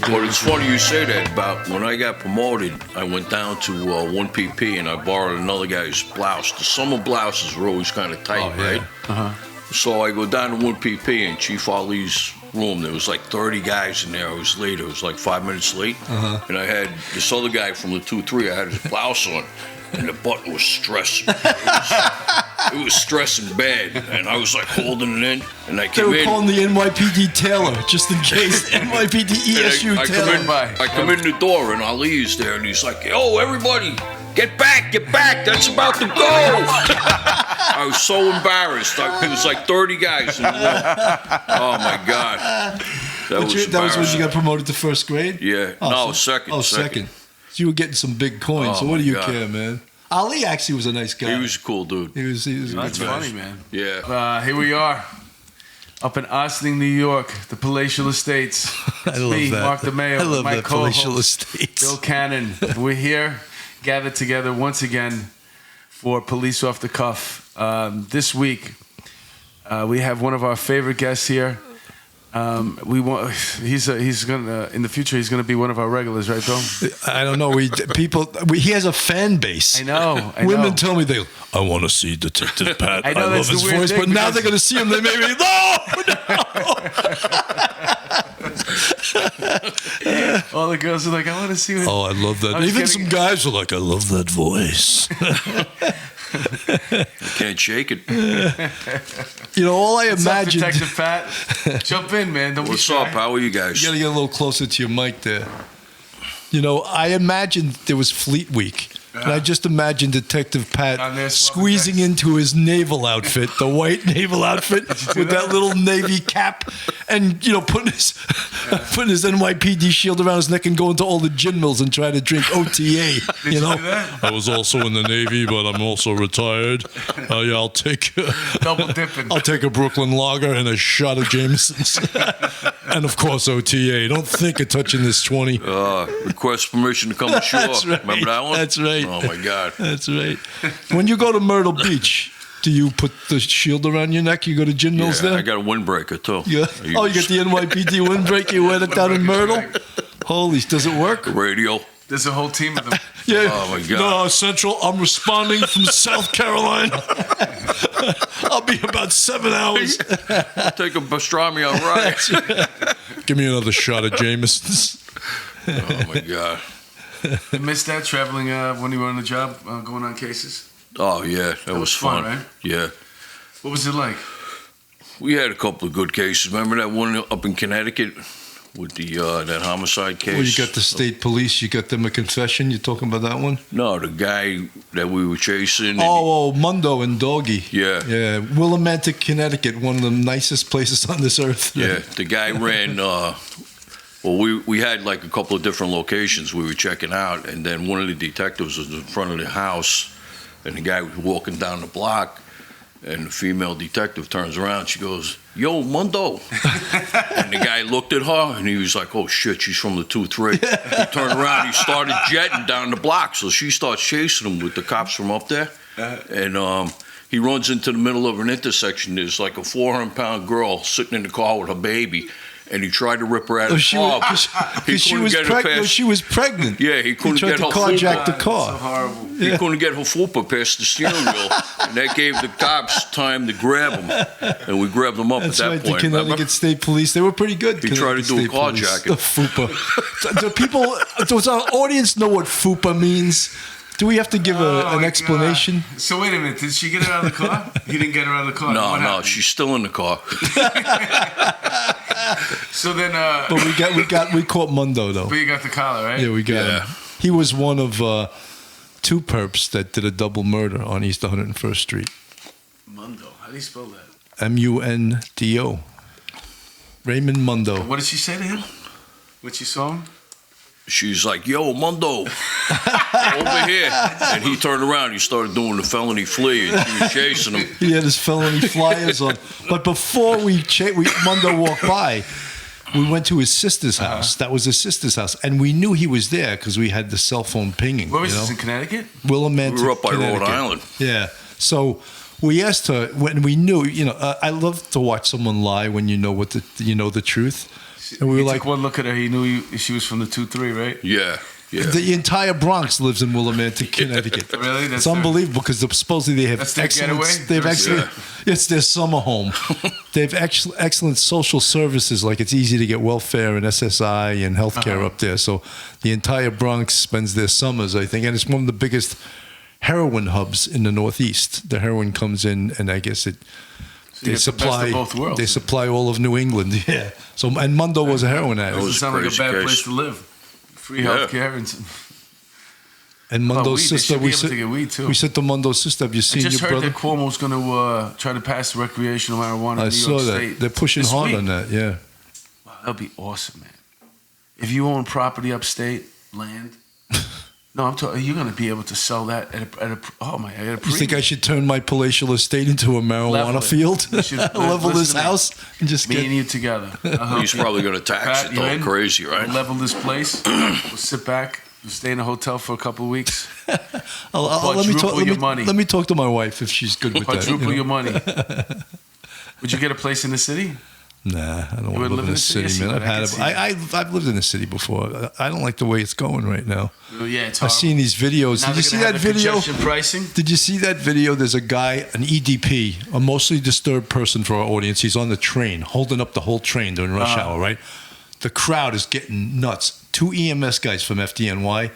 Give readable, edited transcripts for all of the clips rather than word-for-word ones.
But it's funny you say that. About when I got promoted, I went down to 1PP and I borrowed another guy's blouse. The summer blouses were always kind of tight, right? So I go down to 1PP and Chief Ali's room. There was like 30 guys in there. I was late. It was like 5 minutes late. And I had this other guy from the 2-3. I had his blouse on, and the button was stressing. It was stressing bad, and I was like holding it in. And I came in. They were calling the NYPD Taylor just in case. NYPD ESU Taylor. I come in the door, and Ali is there, and he's like, "Yo, everybody, get back! That's about to go!" I was so embarrassed. There was like 30 guys in the room. Oh my God, that was when you got promoted to first grade. Yeah, second. Second. So you were getting some big coins. So what do you care, man? Ali actually was a nice guy. He was a cool dude. He was That's funny, man. Yeah. Here we are, up in Ossining, New York, the palatial estates. I love me, that. Mark DeMeo, I love my that palatial co-host, estates. Bill Cannon. We're here, gathered together once again for Police Off the Cuff. This week, we have one of our favorite guests here. He's gonna in the future. He's gonna be one of our regulars, right, Bill? I don't know. He has a fan base. I know. Women tell me I want to see Detective Pat. I know, love his voice, but now they're gonna see him. They may be All the girls are like, I want to see. Oh, I love that. Even some guys are like, I love that voice. Can't shake it. You know, all I imagine. Detective Pat, jump in, man. Don't What's up? How are you guys? You gotta get a little closer to your mic there. You know, I imagined there was Fleet Week. And I just imagined Detective Pat squeezing into his naval outfit, the white naval outfit with that little navy cap, and putting his NYPD shield around his neck and going to all the gin mills and trying to drink OTA. Did you do that? I was also in the Navy, but I'm also retired. Yeah, I'll take double dipping. I'll take a Brooklyn Lager and a shot of Jameson's, and of course OTA. Don't think of touching this 20. Request permission to come ashore. That's right. Remember that one? That's right. Oh my God. That's right. When you go to Myrtle Beach, do you put the shield around your neck? You go to gin mills there? I got a windbreaker too. Yeah. Oh, you got the NYPD windbreaker. You wear it down in Myrtle. Holy, does it work? Radio. There's a whole team of them. Yeah. Oh my God. No, Central. I'm responding from South Carolina. I'll be about 7 hours. I'll take a pastrami on rice. Give me another shot of Jameson's. Oh my God. You missed that traveling when you were on the job, going on cases? Oh yeah, that was fun. Right? Yeah. What was it like? We had a couple of good cases. Remember that one up in Connecticut with the that homicide case? Well, you got the state police. You got them a confession. You talking about that one? No, the guy that we were chasing. Mundo and Doggy. Yeah. Yeah. Willimantic, Connecticut, one of the nicest places on this earth. Yeah. The guy ran. Well, we had like a couple of different locations we were checking out, and then one of the detectives was in front of the house, and the guy was walking down the block, and the female detective turns around, she goes, "Yo, Mundo." And the guy looked at her, and he was like, "Oh shit, she's from the 2-3." He turned around, he started jetting down the block, so she starts chasing him with the cops from up there, and he runs into the middle of an intersection. There's like a 400-pound girl sitting in the car with her baby. And he tried to rip her out of the car. Because she was pregnant. Yeah, he couldn't get her carjack the car. So horrible. He couldn't get her fupa past the steering wheel. And that gave the cops time to grab him. And we grabbed him up at that point. The Connecticut State Police, they were pretty good. He tried to do a carjacking. The fupa. Do people, does our audience know what fupa means? Do we have to give an explanation? God. So wait a minute, did she get her out of the car? He didn't get her out of the car. No, she's still in the car. So then, but we caught Mundo though. But you got the collar, right? Yeah, we got him. He was one of 2 perps that did a double murder on East 101st Street. Mundo, how do you spell that? Mundo. Raymond Mundo. What did she say to him when she saw him? She's like, "Yo, Mundo, over here." And he turned around. He started doing the felony flea, and she was chasing him. He had his felony flyers on. But before Mundo walked by, we went to his sister's house. That was his sister's house. And we knew he was there because we had the cell phone pinging. Where was this, in Connecticut? Willimantic, we were up by Connecticut. Rhode Island. Yeah. So we asked her when we knew, I love to watch someone lie when you know the truth. And we were He like, took one look at her. He knew she was from the 2-3, right? Yeah. Yeah. the entire Bronx lives in Willimantic, Connecticut. Really? It's unbelievable because supposedly they have That's their excellent. getaway? They've excellent. It's their summer home. They have excellent social services. Like it's easy to get welfare and SSI and healthcare up there. So the entire Bronx spends their summers, I think, and it's one of the biggest heroin hubs in the Northeast. The heroin comes in, and I guess it. So you get the best of both worlds. They supply all of New England. Yeah. So and Mundo was a heroin addict. Doesn't sound like a bad place to live. Free healthcare and Mundo's weed. sister, we said to Mundo's sister, have you seen I just your heard brother? that Cuomo's going to try to pass recreational marijuana in I New saw York that. State. They're pushing this hard week. on that, yeah. Wow, that'd be awesome, man. If you own property upstate, land, no, I'm talking. You're going to be able to sell that at a oh my, at a premium. You think I should turn my palatial estate into a marijuana field? Level this house and just me get... and you together. He's probably going to tax Pat, it all crazy, right? We'll level this place. We'll sit back. We'll stay in a hotel for a couple of weeks. Let me talk to my wife if she's good with that. Quadruple your money. Would you get a place in the city? Nah, I don't want to live in the city, man. I've lived in the city before. I don't like the way it's going right now. Oh, yeah, it's I've seen these videos. Now Did you see that video? Pricing? Did you see that video? There's a guy, an EDP, a mostly disturbed person for our audience. He's on the train, holding up the whole train during rush hour, right? The crowd is getting nuts. 2 EMS guys from FDNY.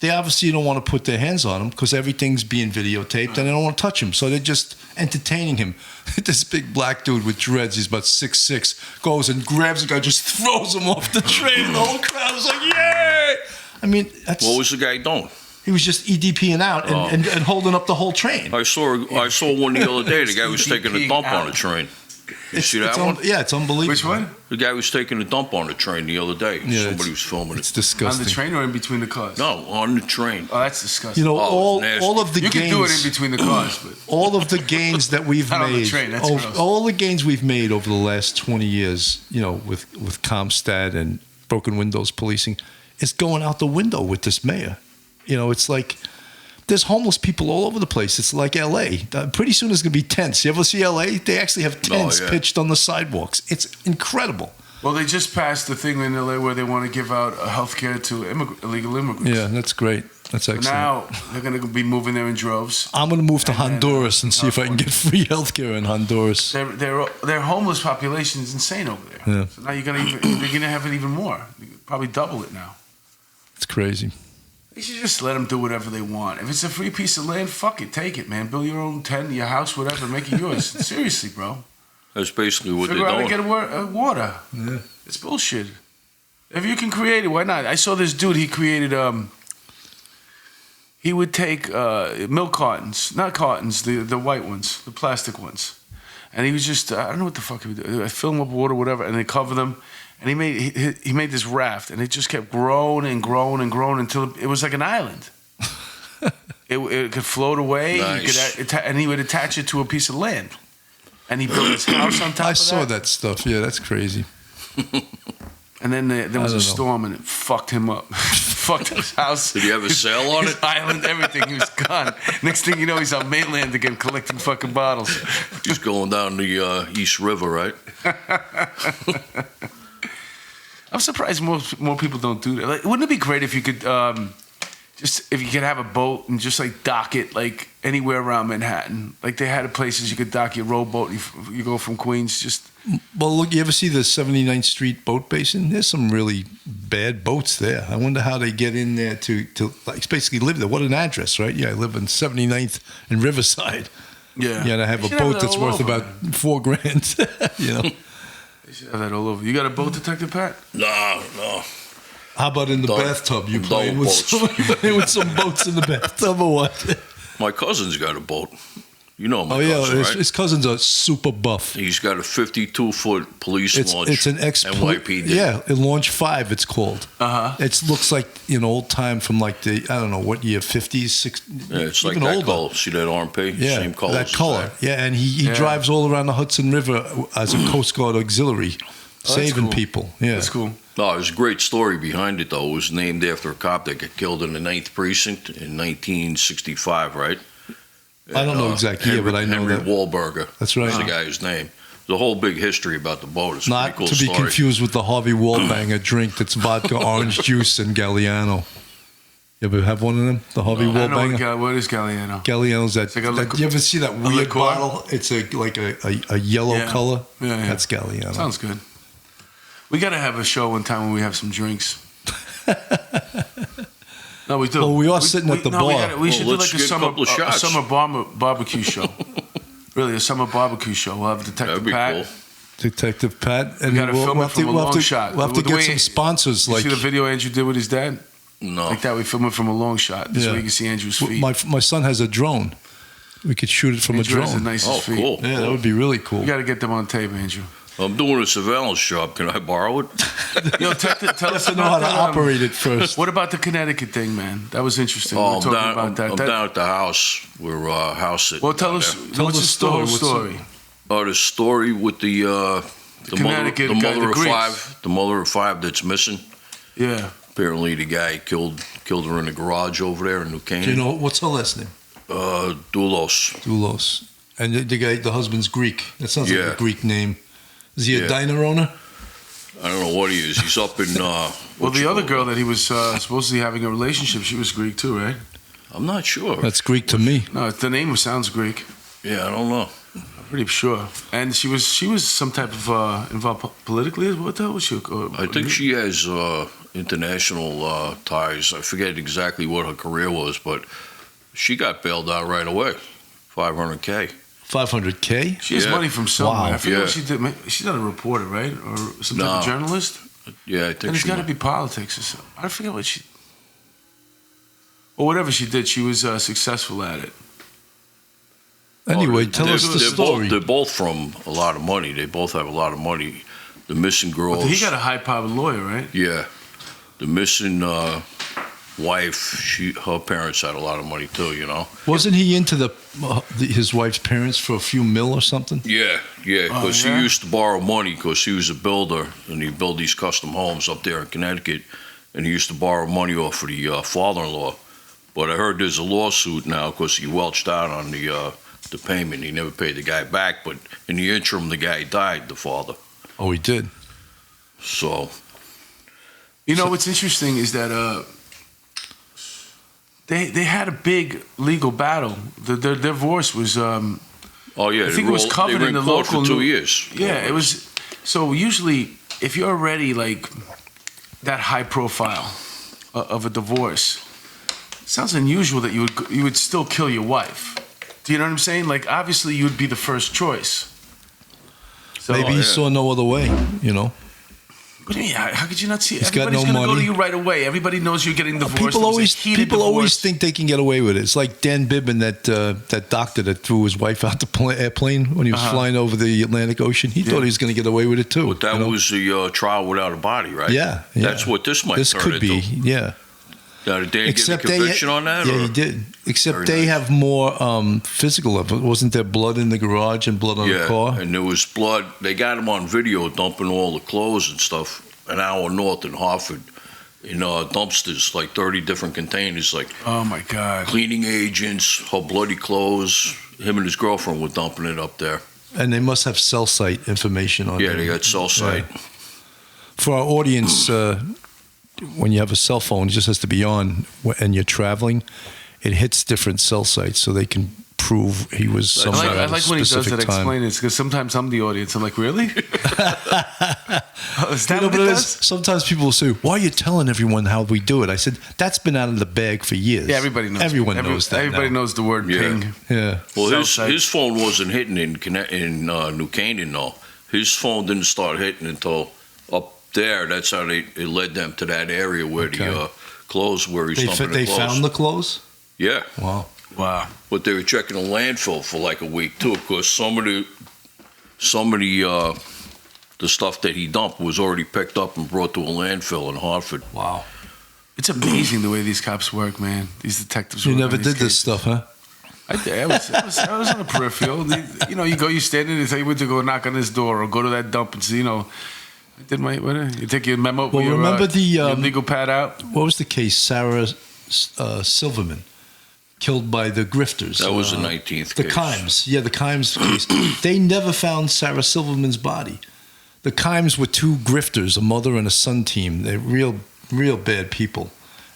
They obviously don't want to put their hands on him because everything's being videotaped and they don't want to touch him. So they're just entertaining him. This big black dude with dreads, he's about 6'6", goes and grabs the guy, just throws him off the train. The whole crowd was like, yay! I mean, that's... What was the guy doing? He was just EDPing out and holding up the whole train. I saw one the other day. The guy was taking a dump on the train. You see that one? Yeah, it's unbelievable. Which one? The guy was taking a dump on the train the other day. Yeah, Somebody was filming It's it. disgusting. On the train or in between the cars? No, on the train. Oh, that's disgusting. You know, all of the you gains... can do it in between the cars, but... all of the gains that we've Not made... on the train, that's gross. all the gains we've made over the last 20 years, you know, with Comstat and broken windows policing, is going out the window with this mayor. You know, it's like... There's homeless people all over the place. It's like L.A. Pretty soon there's going to be tents. You ever see L.A.? They actually have tents pitched on the sidewalks. It's incredible. Well, they just passed the thing in L.A. where they want to give out health care to illegal immigrants. Yeah, that's great. That's excellent. Now they're going to be moving there in droves. I'm going to move to Honduras and see if I can get free health care in Honduras. Their homeless population is insane over there. Yeah. So now they're going to have it even more. Probably double it now. It's crazy. They should just let them do whatever they want. If it's a free piece of land, fuck it, take it, man. Build your own tent, your house, whatever, make it yours. Seriously, bro. That's basically what Figure they're out doing. how to get water. Yeah. It's bullshit. If you can create it, why not? I saw this dude. He created. He would take milk cartons, not cartons, the white ones, the plastic ones, and he was just I don't know what the fuck he would do. Fill them up with water, whatever, and they cover them. And he made this raft, and it just kept growing and growing and growing until it was like an island. it could float away, Nice. and he would attach it to a piece of land. And he built his house on top of that. I saw that stuff. Yeah, that's crazy. And then there was a storm, and it fucked him up. Fucked his house. Did he have a sale on his it? island, everything. He was gone. Next thing you know, he's on mainland again collecting fucking bottles. He's going down the East River, right? I'm surprised more people don't do that. Like, wouldn't it be great if you could if you could have a boat and just like dock it like anywhere around Manhattan? Like they had places you could dock your rowboat. You go from Queens just. Well, look, you ever see the 79th Street boat basin? There's some really bad boats there. I wonder how they get in there to like basically live there. What an address, right? Yeah, I live in 79th and Riverside. Yeah. Yeah, and I have a boat that's worth about $4,000. You know. They should have that all over. You got a boat, Detective Pat? No. How about in the bathtub? You playing with some boats in the bathtub or what? My cousin's got a boat. You know my cousin, cousin, right? His cousin's a super buff. He's got a 52-foot police launch. It's an NYPD. Yeah, Launch 5 it's called. Uh-huh. It looks like old time from like the, I don't know, what year, 50s, 60s. Yeah, it's like that color. See that RMP? Yeah, Same color. that color. Yeah, and he drives all around the Hudson River as a Coast Guard auxiliary, saving people. Yeah. That's cool. No, there's a great story behind it, though. It was named after a cop that got killed in the 9th Precinct in 1965, right? I don't know exactly, but I know Henry that. Wahlberger. That's right. Was the guy's name. the whole big history about the boat. It's a Not pretty cool to be story. confused with the Harvey Wallbanger drink that's vodka, orange juice, and Galliano. You ever have one of them? The Harvey I know Wallbanger? what is Galliano? Galliano's that, like a liquor- you ever see that weird liqueur? bottle? It's like a yellow Yeah. color. Yeah. That's Galliano. Sounds good. We got to have a show one time when we have some drinks. No, we do. Well, we are sitting at the bar. We should do let's like get a couple of a shots. summer barbecue show. Really, a summer barbecue show. We'll have Detective That'd be Pat. cool. Detective Pat. And gotta film it from a long shot. We'll have to The get way- some sponsors. You Like see the video Andrew did with his dad? No. Like that, we film it from a long shot. This Yeah. way you can see Andrew's feet. my son has a drone. We could shoot it from Andrew a has the drone. nicest Oh, feet. cool. Yeah, that would be really cool. You got to get them on tape, Andrew. I'm doing a surveillance job. Can I borrow it? Yo, tell us To know how about to that. operate it first. What about the Connecticut thing, man? That was interesting. we Oh, were I'm talking down, about that. I'm That- down at the house. We're house sitting. Well, tell down us. there. Tell What's the the whole story. story? The story with the Connecticut guy, mother the of Greeks. five, the mother of five that's missing. Yeah. Apparently, the guy killed her in the garage over there in New Canaan. Do you know what's her last name? Doulos. Doulos. And the guy, the husband's Greek. That sounds like Yeah. a Greek name. Is he a Yeah. diner owner? I don't know what he is. He's up in. Well, the other girl that he was supposedly having a relationship, she was Greek too, right? I'm not sure. That's Greek to me. No, the name sounds Greek. Yeah, I don't know. I'm pretty sure. And she was some type of involved politically. What the hell was she? I think she has international ties. I forget exactly what her career was, but she got bailed out right away. $500K. $500K? She has Yeah. money from somewhere. Wow. I forget what Yeah. she did. She's not a reporter, right? Or some type of No. journalist? Yeah, I And think it's she. got to be politics or something. I forget what she. Or whatever she did, she was successful at it. Anyway, tell us the story. They're both from a lot of money. They both have a lot of money. The missing girls. But he got a high-powered lawyer, right? Yeah, the missing wife. Her parents had a lot of money too. You know. Wasn't he into his wife's parents for a few mil or something? Yeah, because yeah? he used to borrow money because he was a builder and he built these custom homes up there in Connecticut, and he used to borrow money off of the father-in-law. But I heard there's a lawsuit now because he welched out on the payment. He never paid the guy back, but in the interim, the guy died, the father. Oh, he did. So You know what's interesting is that they had a big legal battle. Their divorce was. oh yeah, I think it was covered they were in the court local for 2 new- years. Yeah, it was. So usually, if you're already like that high profile of a divorce, it sounds unusual that you would still kill your wife. Do you know what I'm saying? Like, obviously, you would be the first choice. So, Maybe he saw no other way, you know. What do you mean? How could you not see? He's got Everybody's no gonna go to money. you right away. Everybody knows you're getting divorced. People It was a always heated divorce. think they can get away with it. It's like Dan Bibbin, that doctor that threw his wife out the airplane when he was flying over the Atlantic Ocean. He thought he was going to get away with it too. But that you know? was the trial without a body, right? Yeah, That's what this might This turn could be, into. yeah. Now, did they get a conviction on that? Yeah, or? he did. Except Very they nice. have more physical of it. Wasn't there blood in the garage and blood on the car? And there was blood. They got him on video dumping all the clothes and stuff an hour north in Hartford in dumpsters, like 30 different containers, like Oh my God! cleaning agents, her bloody clothes. Him and his girlfriend were dumping it up there. And they must have cell site information on Yeah, them. they got cell site. Yeah. For our audience, when you have a cell phone, it just has to be on and you're traveling. It hits different cell sites so they can prove he was I somewhere like, at a when he does specific that. time. Explain it, because sometimes I'm the audience. I'm like, really? Is that You know, what but it it does? is, sometimes people will say, "Why are you telling everyone how we do it?" I said, "That's been out of the bag for years. Yeah, everybody knows. Everyone knows that. Everybody now. knows the word Yeah. ping. Yeah, Well, Cell his site. his phone wasn't hitting in New Canaan, though. His phone didn't start hitting until up there. That's how it led them to that area where Okay. the clothes were. He's they dumping they the clothes. found the clothes. Yeah. Wow. Wow. But they were checking a landfill for like a week too, because some of the stuff that he dumped was already picked up and brought to a landfill in Hartford. Wow. It's amazing the way these cops work, man. These detectives. You work never on did these this cases. stuff, huh? I did. I was on the peripheral. You know, you stand in and say you went to go knock on this door or go to that dump and see. You know, I did my. You take your memo. Well, remember the your legal pad out. what was the case? Sarah Silverman killed by the grifters. That was the 19th The case. Kimes. Yeah, the Kimes case. They never found Sarah Silverman's body. The Kimes were two grifters, a mother and a son team. They're real bad people.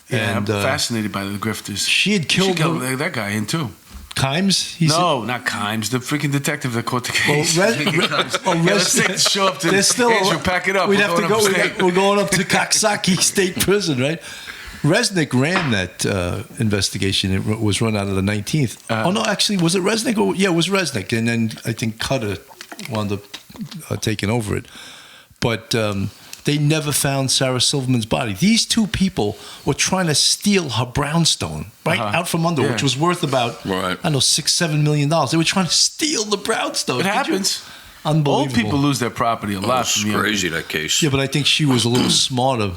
Yeah, And I'm fascinated by the grifters. she had killed that guy in too. Kimes? Not Kimes. The freaking detective that caught the case. Let's take the show up to still Andrew, pack it up. We'd We're have to going go. upstate. We're going up to Coxsackie State Prison, right? Resnick ran that investigation. It was run out of the 19th. Oh no, actually, was it Resnick? Yeah, it was Resnick, and then I think Cutter wound up taking over it. But they never found Sarah Silverman's body. These two people were trying to steal her brownstone right out from under, which was worth about I don't know $6-7 million. They were trying to steal the brownstone. It happens. Unbelievable. Old people lose their property a lot. It's crazy, that case. Yeah, but I think she was a little smarter,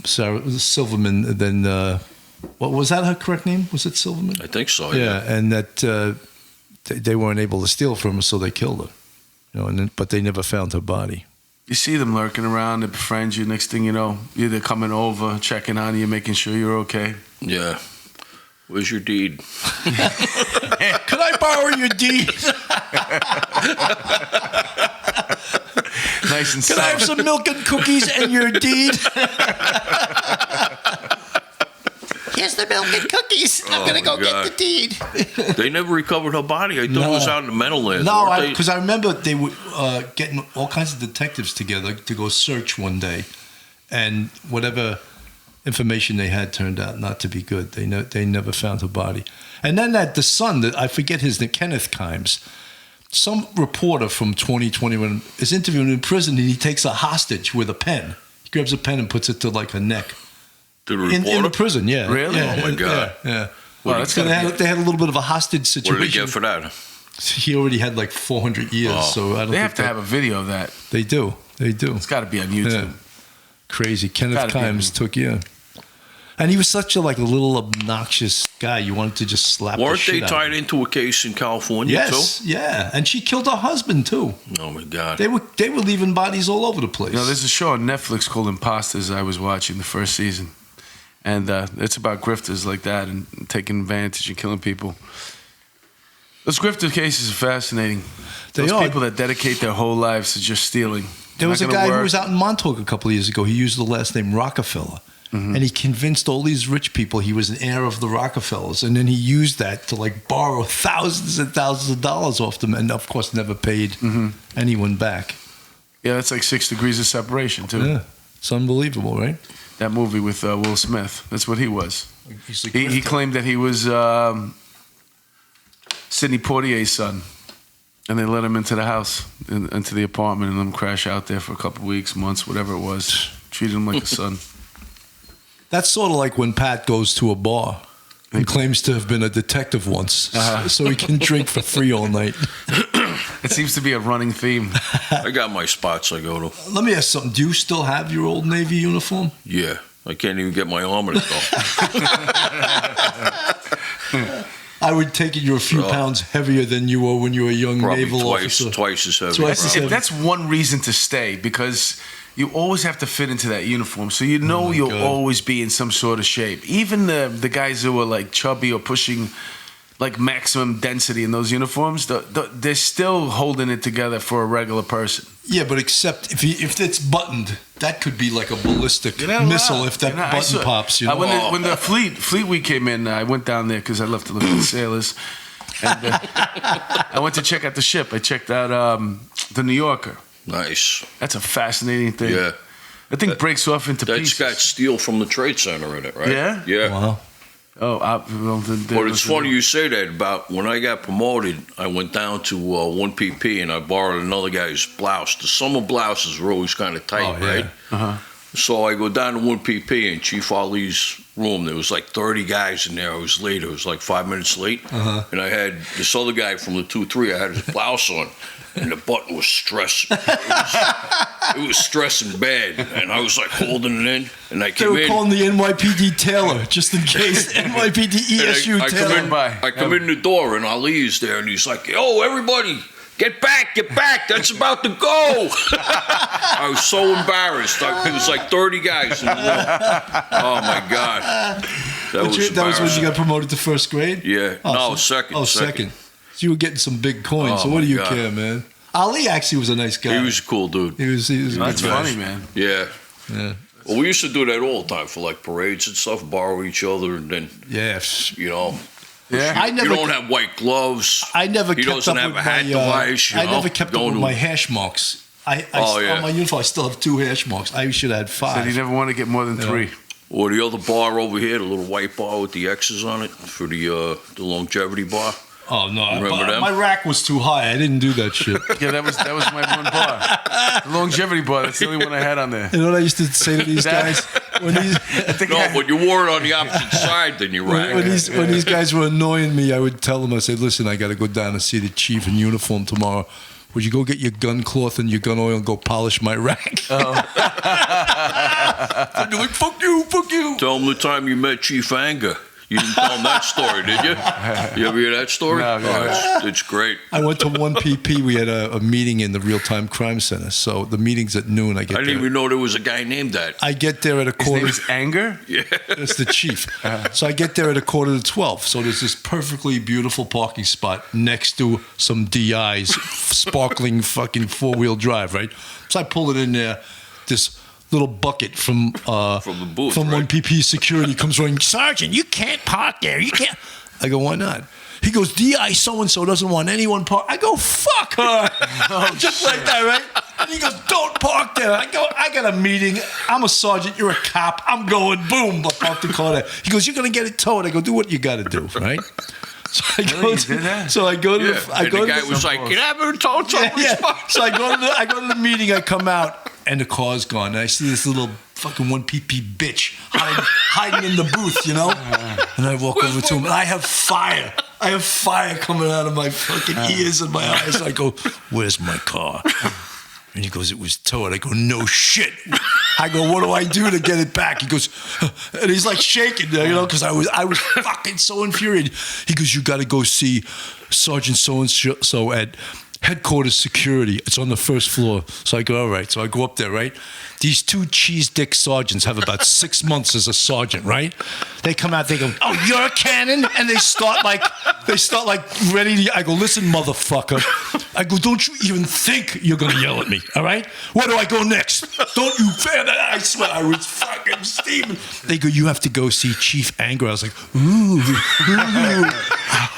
Sarah Silverman, than what was that her correct name? Was it Silverman? I think so. Yeah, and that they weren't able to steal from her, so they killed her. You know, but they never found her body. You see them lurking around, they befriend you. Next thing you know, they're coming over, checking on you, making sure you're okay. Yeah. Where's your deed? Could I borrow your deed? Nice and Can I have some milk and cookies and your deed? Here's the milk and cookies. I'm going to go get the deed. They never recovered her body. I thought it was out in the Meadowlands. No, because I remember they were getting all kinds of detectives together to go search one day. And whatever information they had turned out not to be good. They never found her body. And then the son, I forget his name, Kenneth Kimes, some reporter from 2021 is interviewing in prison, and he takes a hostage with a pen. He grabs a pen and puts it to like her neck. In the prison, yeah. Really? Yeah, Oh, my God. Yeah. Well, So they had a little bit of a hostage situation. What did they get for that? He already had like 400 years, so I don't They think have to have a video of that. They do. It's got to be on YouTube. Yeah. Crazy. Kenneth Gotta be. Kimes took, And he was such a little obnoxious guy. You wanted to just slap Weren't the shit they out tied of him. into a case in California Yes, yeah. And she killed her husband too. too? Oh my God. They were leaving bodies all over the place. There's a show on Netflix called Imposters I was watching the first season. And it's about grifters like that and taking advantage and killing people. Those grifter cases are fascinating. Those people that dedicate their whole lives to just stealing. There was a guy who was out in Montauk a couple of years ago. He used the last name Rockefeller. Mm-hmm. And he convinced all these rich people he was an heir of the Rockefellers. And then he used that to borrow thousands and thousands of dollars off them. And of course, never paid anyone back. Yeah, that's like 6 Degrees of Separation, too. Yeah, it's unbelievable, right? That movie with Will Smith. That's what he was. He's He claimed that he was Sidney Poitier's son. And they let him into the house, into the apartment, and let him crash out there for a couple of weeks, months, whatever it was. Treated him like a son. That's sort of like when Pat goes to a bar and claims to have been a detective once, so he can drink for free all night. It seems to be a running theme. I got my spots I go to. Let me ask something. Do you still have your old Navy uniform? Yeah. I can't even get my armor to go. I would take it you're a few pounds heavier than you were when you were a young Probably naval officer. twice as heavy. Twice as heavy. That's one reason to stay, because you always have to fit into that uniform. So you'll always be in some sort of shape. Even the guys who are chubby or pushing maximum density in those uniforms, they're still holding it together for a regular person. Yeah, but except if it's buttoned, that could be like a ballistic missile if that button pops. When the Fleet Week came in, I went down there because I love to look at the sailors. And I went to check out the ship. I checked out the New Yorker. Nice. That's a fascinating thing. Yeah. That thing breaks off into pieces. That's got steel from the Trade Center in it, right? Yeah? Yeah. Wow. Oh, But it's funny you say that. About when I got promoted, I went down to 1PP and I borrowed another guy's blouse. The summer blouses were always kind of tight, right? So I go down to 1PP in Chief Ali's room. There was 30 guys in there. I was late. It was 5 minutes late. And I had this other guy from the 2-3. I had his blouse on. And the button was stressed. It was stressing bad, and I was holding it in. And I came in. They were calling the NYPD Taylor just in case. NYPD ESU Taylor. I come in the door, and Ali's there, and he's like, "Yo, everybody, get back! That's about to go." I was so embarrassed. It was 30 guys in the room. Oh my God. That was That was when you embarrassing. got promoted to first grade? Yeah. No, second. Oh, second. So you were getting some big coins. Oh, so what do my you God. care, man? Ali actually was a nice guy. He was a cool dude. He was a That's good guy. funny, man. Yeah. Yeah. Well, we used to do that all the time for like parades and stuff, borrow each other, and then, Yeah. you know, Yeah. I you never, don't have white gloves. I never He kept doesn't up have with a hat my, device, you I know, never kept up going with to- my hash marks. Oh, yeah. On my uniform, I still have 2 hash marks. I should have had 5. Said he never want to get more than Yeah. 3. Or the other bar over here, the little white bar with the X's on it for the longevity bar. Oh no! Remember them? My rack was too high. I didn't do that shit. Yeah, that was my one bar. The longevity bar. That's the only one I had on there. You know what I used to say to these guys when these No, but you wore it on the opposite side than you rack. when these guys were annoying me, I would tell them, I said, "Listen, I got to go down and see the chief in uniform tomorrow. Would you go get your gun cloth and your gun oil and go polish my rack?" I'd be like, "Fuck you, fuck you." Tell them the time you met Chief Anger. You didn't tell them that story, did you? You ever hear that story? No, no. It's great. I went to 1PP. We had a meeting in the real-time crime center. So the meeting's at noon. I I get didn't there. even know there was a guy named that. I get there at a His quarter. name is Anger. Yeah. It's the chief. So I get there at a quarter to 12. So there's this perfectly beautiful parking spot next to some DIs, sparkling fucking 4-wheel drive, right? So I pull it in there. This little bucket from the booth, from right? 1PP security comes running. Sergeant, you can't park there. You can't. I go, why not? He goes, DI so-and-so doesn't want anyone park. I go, fuck her. Just like that, right? And he goes, don't park there. I go, I got a meeting. I'm a sergeant. You're a cop. I'm going, boom. I park the car there. He goes, you're going to get it towed. I go, do what you got to do, right? So I Really? go You to, did that? so I go to Yeah. the, I And go the to guy the, was like, "Get out of here, told So I go to the meeting. I come out, and the car's gone. And I see this little fucking 1PP bitch hiding in the booth, you know. And I walk over to him, and I have fire. I have fire coming out of my fucking ears and my eyes. I go, "Where's my car?" And he goes, "It was towed." I go, "No shit." I go, "What do I do to get it back?" He goes, and he's like shaking, you know, because I was fucking so infuriated. He goes, "You got to go see Sergeant so at headquarters security. It's on the first floor." So I go, all right. So I go up there, right? These 2 cheese dick sergeants have about 6 months as a sergeant, right? They come out, they go, "Oh, you're a cannon?" And they start like ready to, I go, "Listen, motherfucker." I go, "Don't you even think you're gonna yell at me, all right? Where do I go next? Don't you fair that?" I swear I was fucking steaming. They go, "You have to go see Chief Anger." I was like, ooh.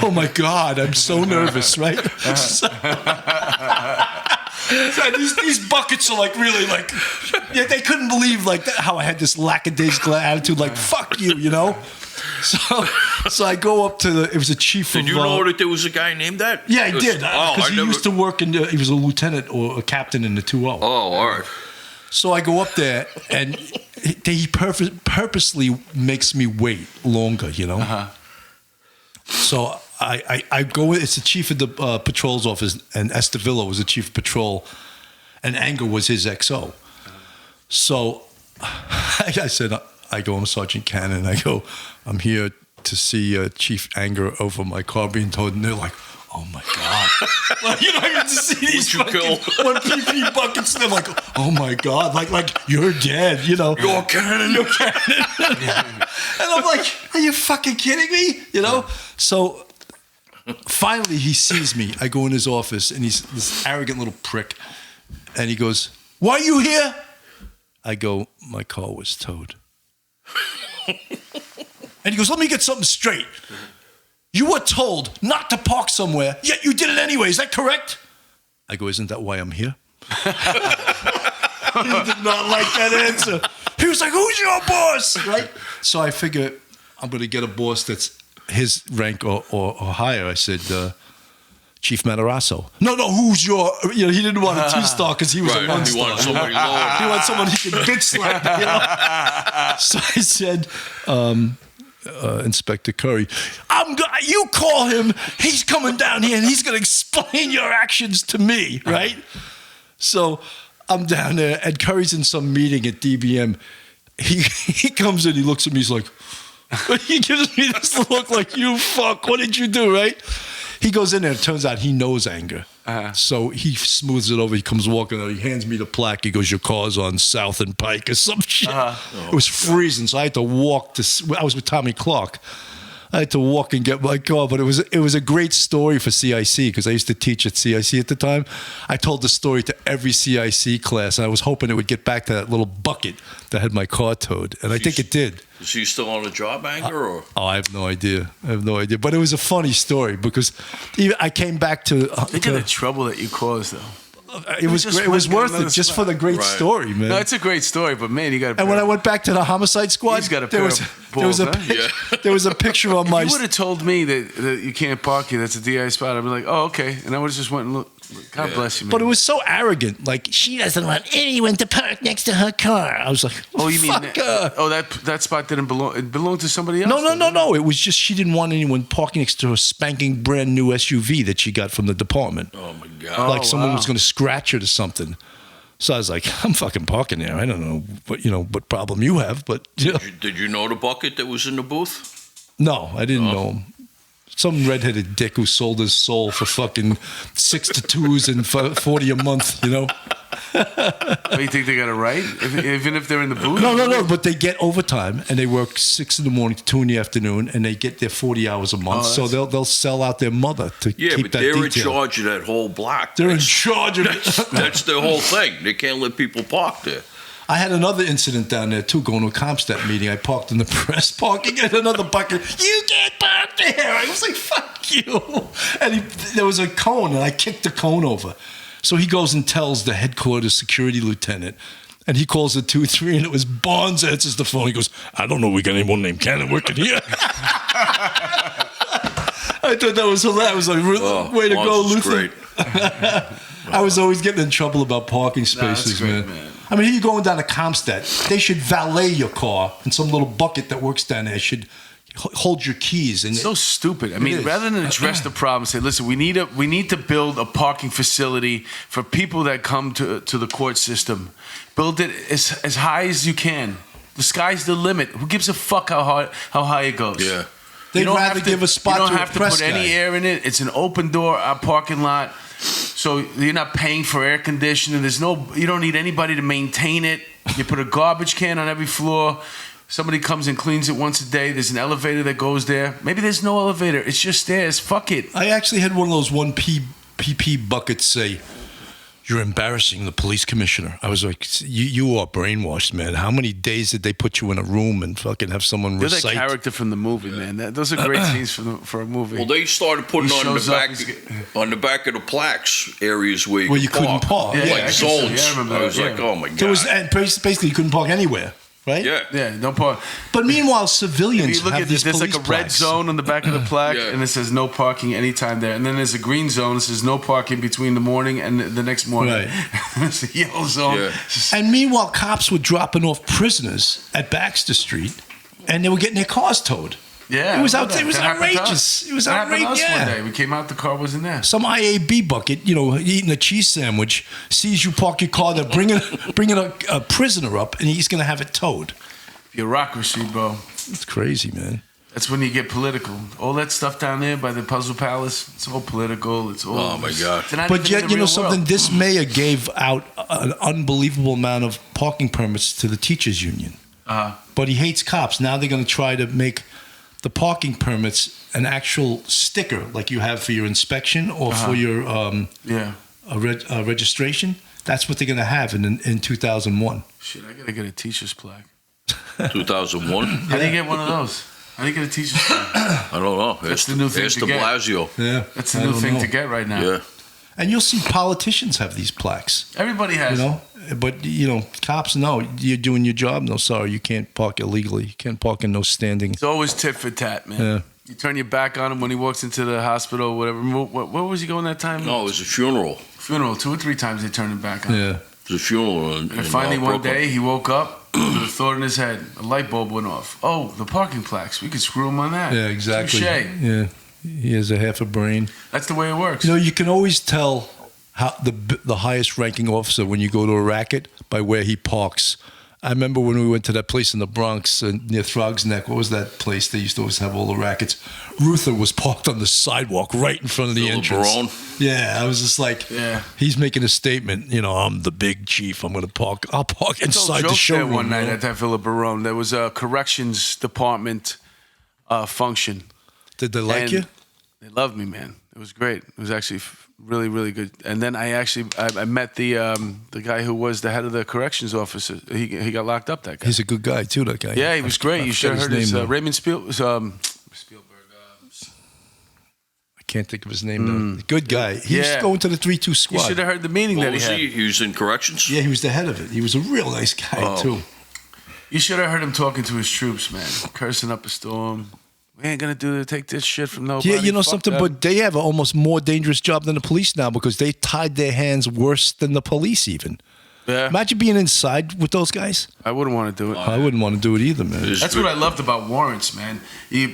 Oh my God, I'm so nervous, right? So these buckets are like really like, yeah, they couldn't believe like how I had this lackadaisical attitude, like fuck you, you know. So I go up to it was a chief. Did of, you know that there was a guy named that? Yeah, I did. Oh, Because I he never. used to work in. He was a lieutenant or a captain in the 2-0. Oh, all right. So I go up there, and he purposely makes me wait longer, you know. So I go. It's the chief of the patrol's office, and Estevillo was the chief of patrol, and Anger was his XO. So I said, I go, "I'm Sergeant Cannon." I go, "I'm here to see Chief Anger over my car being towed," and they're like, "Oh my God!" Like, you know, I get to see these Would you fucking 1PP buckets, and they're like, "Oh my God!" Like you're dead, you know. You're Cannon. You're Cannon. And I'm like, "Are you fucking kidding me?" You know. So finally, he sees me. I go in his office, and he's this arrogant little prick, and he goes, "Why are you here?" I go, "My car was towed." And he goes, "Let me get something straight. You were told not to park somewhere, yet you did it anyway. Is that correct?" I go, "Isn't that why I'm here?" He did not like that answer. He was like, "Who's your boss?" Right? So I figure I'm going to get a boss that's his rank or higher. I said, "Chief Matarazzo." No, who's your... You know, he didn't want a 2-star because he was Right. a 1-star. He wanted somebody lower. He wants someone he can bitch slap, you know? So I said, Inspector Curry, you call him. He's coming down here and he's going to explain your actions to me, right? So I'm down there and Curry's in some meeting at DBM. He comes in, he looks at me, he's like, he gives me this look like, "You fuck, what did you do," right? He goes in there, it turns out he knows Anger. So he smooths it over. He comes walking out. He hands me the plaque. He goes, "Your car's on South and Pike," or some shit. It was freezing, so I had to walk to. I was with Tommy Clark. I had to walk and get my car, but it was a great story for CIC because I used to teach at CIC at the time. I told the story to every CIC class, and I was hoping it would get back to that little bucket that had my car towed, and I think it did. Is he still on the job, Anger? Or? I have no idea. But it was a funny story because I came back to. Think of the trouble that you caused, though. It was great. It was worth it just for the great story, man. No, it's a great story, but man, you got. And when I went back to the homicide squad, he's got a pair of balls, there was a picture on my. If you would have told me that you can't park here, that's a DI spot, I'd be like, oh, okay, and I would have just went and looked. God bless you, man. But it was so arrogant. Like, she doesn't want anyone to park next to her car. I was like, oh, you mean that spot didn't belong? It belonged to somebody else. No. It was just she didn't want anyone parking next to her spanking brand new SUV that she got from the department. Oh my God! Like someone was going to scratch her to something. So I was like, I'm fucking parking there. I don't know what problem you have, but Did you know the bucket that was in the booth? No, I didn't know him. Some redheaded dick who sold his soul for fucking 6 to 2s and $40 a month, Oh, you think they got it right? Even if they're in the booth? No. But they get overtime and they work 6 in the morning to 2 in the afternoon, and they get their 40 hours a month. So they'll sell out their mother to keep that detail. Yeah, but they're in charge of that whole block. They're in charge of it. That's their whole thing. They can't let people park there. I had another incident down there too, going to a Comstat meeting. I parked in the press parking at another bucket. You can't park there. I was like, fuck you. And there was a cone, and I kicked the cone over. So he goes and tells the headquarters security lieutenant, and he calls it 2-3, and it was Bonds answers the phone. He goes, I don't know, we got anyone named Cannon working here. I thought that was hilarious. I was like, way to go, Luther. Great. I was always getting in trouble about parking spaces, man. I mean, here you're going down to Comstat. They should valet your car, and some little bucket that works down there should hold your keys. And it's so stupid. I mean, rather than address the problem, say, listen, we need to build a parking facility for people that come to the court system. Build it as high as you can. The sky's the limit. Who gives a fuck how high it goes? Yeah. They'd rather give a spot to a press guy. You don't have to put any air in it. It's an open door parking lot. So you're not paying for air conditioning. You don't need anybody to maintain it. You put a garbage can on every floor. Somebody comes and cleans it once a day. There's an elevator that goes there. Maybe there's no elevator. It's just stairs. Fuck it. I actually had one of those 1PP buckets say, you're embarrassing the police commissioner. I was like, you are brainwashed, man. How many days did they put you in a room and fucking have someone recite? They're that character from the movie, man. Those are great scenes for a movie. Well, they started putting on the back of the plaques areas where you couldn't park. Yeah, like zones. I remember I was like, oh my God. And basically you couldn't park anywhere. Right? Yeah. No park. But meanwhile, civilians have these there's police like a red plaques. zone on the back of the plaque, and it says no parking anytime there. And then there's a green zone that says no parking between the morning and the next morning. Right. There's a yellow zone. Yeah. And meanwhile, cops were dropping off prisoners at Baxter Street, and they were getting their cars towed. Yeah, it was outrageous. It was outrageous. Yeah. One day we came out, the car wasn't there. Some IAB bucket, eating a cheese sandwich, sees you park your car there, bringing a prisoner up, and he's going to have it towed. Bureaucracy, bro. It's crazy, man. That's when you get political. All that stuff down there by the Puzzle Palace, it's all political. It's all. Oh my God! But yet, something. This mayor gave out an unbelievable amount of parking permits to the teachers' union. But he hates cops. Now they're going to try to make the parking permits an actual sticker like you have for your inspection or for your registration. That's what they're going to have in 2001. Shit, I got to get a teacher's plaque. 2001? How do you get one of those? How do you get a teacher's plaque? I don't know. That's the new thing to get. Blasio. Yeah. That's the new thing to get right now. Yeah. And you'll see politicians have these plaques. Everybody has. But, cops, no, you're doing your job. No, sorry, you can't park illegally. You can't park in no standing. It's always tit for tat, man. Yeah. You turn your back on him when he walks into the hospital, whatever. Where was he going that time? No, it was a funeral. 2 or 3 times they turned him back on. Yeah. It was a funeral. And finally one day he woke up with a thought in his head. A light bulb went off. Oh, the parking plaques. We could screw him on that. Yeah, exactly. Touché. Yeah. He has a half a brain. That's the way it works. You can always tell how the highest ranking officer when you go to a racket by where he parks I remember when we went to that place in the Bronx near Throg's Neck. What was that place? They used to always have all the rackets. Ruther was parked on the sidewalk right in front of the entrance. Barone? Yeah, I was just like, he's making a statement. You know, I'm the big chief. I'll park inside the showroom. One night at that Villa Barone, there was a corrections department function. Did they like you? They loved me, man. It was great. It was actually really, really good. And then I met the guy who was the head of the corrections officer. He got locked up. That guy. He's a good guy too. That guy. Yeah, he was great. You should have heard his Raymond Spielberg. I can't think of his name though. Good guy. He used to go into the 3-2 squad. You should have heard the meeting that he had. He was in corrections. Yeah, he was the head of it. He was a real nice guy too. You should have heard him talking to his troops, man, cursing up a storm. We ain't gonna take this shit from nobody. Yeah, you know Fuck something, that. but they have an almost more dangerous job than the police now because they tied their hands worse than the police even. Yeah. Imagine being inside with those guys. I wouldn't want to do it. I wouldn't want to do it either, man. That's what I loved about warrants, man. You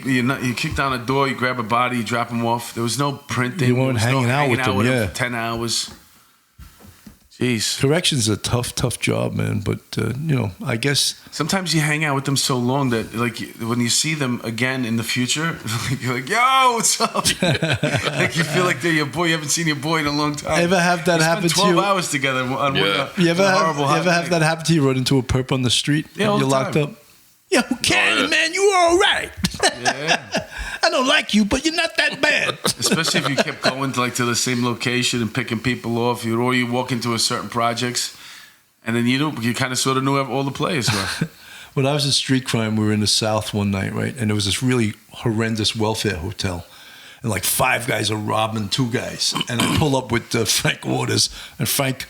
kick down a door, you grab a body, you drop them off. There was no printing. You weren't There was hanging out with them, yeah. for 10 hours. Jeez. Corrections is a tough job, man. But, I guess... Sometimes you hang out with them so long that, like, when you see them again in the future, you're like, yo, what's up? Like, you feel like they're your boy. You haven't seen your boy in a long time. Ever have that happen to you? 12 hours together on You ever have that happen to you? Run into a perp on the street? Yeah, all you're the locked time. up? Yeah, Candy, man, you all right. Yeah. I don't like you, but you're not that bad. Especially if you kept going to the same location and picking people off, or you walk into a certain projects, and then you kind of sort of knew all the players. When I was in street crime, we were in the South one night, right? And there was this really horrendous welfare hotel. And like 5 guys are robbing 2 guys. And I pull up with Frank Waters, and Frank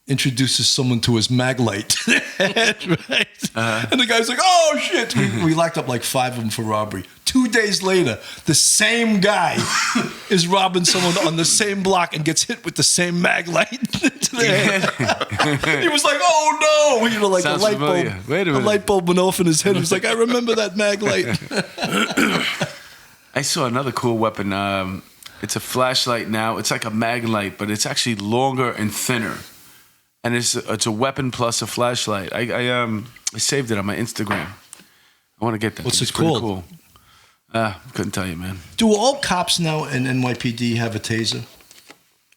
introduces someone to his mag light. Right? And the guy's like, oh, shit. We locked up like 5 of them for robbery. 2 days later, the same guy is robbing someone on the same block and gets hit with the same mag light to the head. He was like, oh, no. Like Sounds a light bulb. familiar. Wait a minute. A light bulb went off in his head. He was like, I remember that mag light. I saw another cool weapon. It's a flashlight now. It's like a mag light, but it's actually longer and thinner. And it's a weapon plus a flashlight. I saved it on my Instagram. I want to get that. What's It's it pretty called? Cool. Couldn't tell you, man. Do all cops now in NYPD have a taser?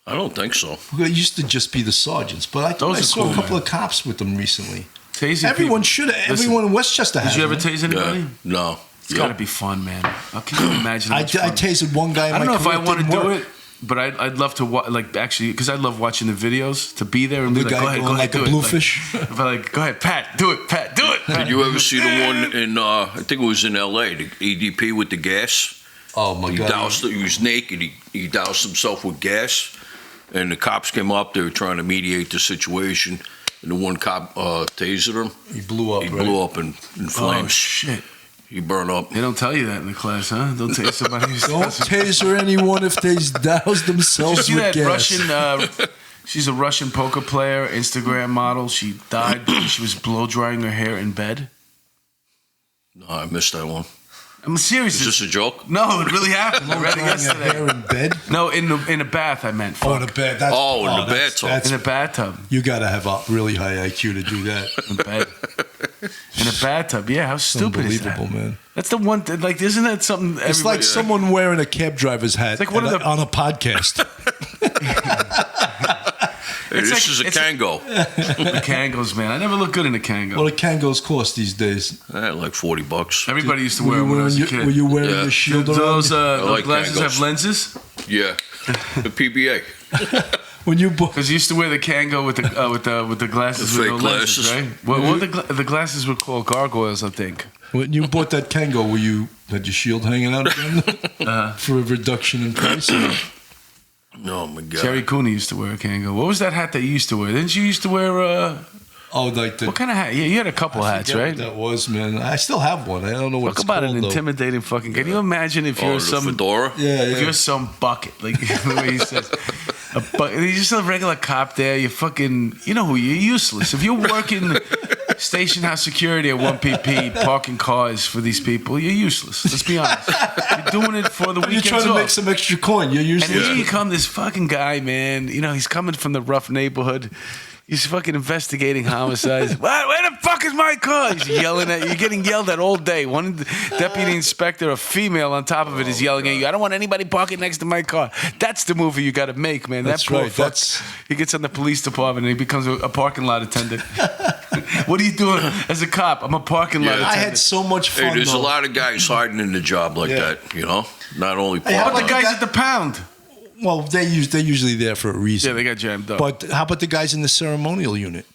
I don't think so. It used to just be the sergeants, but I Those are saw cool, a couple man. of cops with them recently. Tasing Everyone people. should have. Listen, Everyone in Westchester has. Did you ever them. tase anybody? No. It's got to be fun, man. Can you imagine? I how much fun? tased one guy in I don't my know if I career, want to didn't do work. it, but I'd love to actually, because I love watching the videos, to be there and The be like, guy go going ahead, like do a it. bluefish. Like, go ahead, Pat, do it, Pat, do it. Did you ever see the one in, I think it was in L.A., the EDP with the gas? Oh, my God. He was naked. He doused himself with gas, and the cops came up. They were trying to mediate the situation, and the one cop tasered him. He blew up, He right? blew up in flames. Oh, shit. He burned up. They don't tell you that in the class, huh? Don't tase somebody who's Don't taser anyone if they douse Did you themselves see with that gas. Russian, she's a Russian poker player, Instagram model. She died because she was blow drying her hair in bed. No, I missed that one. I'm serious. Is this a joke? No, it really happened. I read it Drying your yesterday. hair in bed? No, in a bath, I meant. Oh, in Fuck. a bed. In the bathtub. In a bathtub. You got to have a really high IQ to do that. In bed. In a bathtub. Yeah, how stupid is that? Unbelievable, man. That's the one thing, like, isn't that something It's like someone wearing a cab driver's hat like one of the- on a podcast. Hey, this like- is a it's Kango. the Kangos, man. I never look good in a Kango. What do Kangos cost these days? Like $40. Everybody used to wear them when I was a kid. Were you wearing Yeah. the shield Do around? those like glasses Kangos. have lenses? Yeah, the PBA. When you bought, Because you used to wear the Kango with the glasses The with fake no lenses, glasses. right? What the glasses were called? Gargoyles, I think. when you bought that Kango, had your shield hanging out again for a reduction in price? Oh my God. Jerry Cooney used to wear a Kango. What was that hat that you used to wear? Didn't you used to wear Oh, like the. what kind of hat? Yeah, you had a couple hats, forget right? what that was, man. I still have one. I don't know what Talk it's about called, an though. intimidating fucking. Can you imagine if Oh, you're the some fedora? Yeah, if yeah. you're some bucket, like the way he says, you're just a regular cop there. You fucking, you know who you're useless. If you're working station house security at 1PP, parking cars for these people, you're useless. Let's be honest. You're doing it for the You're weekends trying to off. make some extra coin. You're And usually. here you come, this fucking guy, man. You know, he's coming from the rough neighborhood. He's fucking investigating homicides. Where the fuck is my car? He's yelling at you. You're getting yelled at all day. One deputy inspector, a female on top of it, is yelling at you. I don't want anybody parking next to my car. That's the movie you got to make, man. That's that poor right. fuck, he gets on the police department and he becomes a parking lot attendant. What are you doing as a cop? I'm a parking lot attendant. I had so much fun. Hey, there's though. a lot of guys hiding in the job like that, you know? Not only Hey, how How about parking. the guys at the pound? Well, they're usually there for a reason. Yeah, they got jammed up. But how about the guys in the ceremonial unit?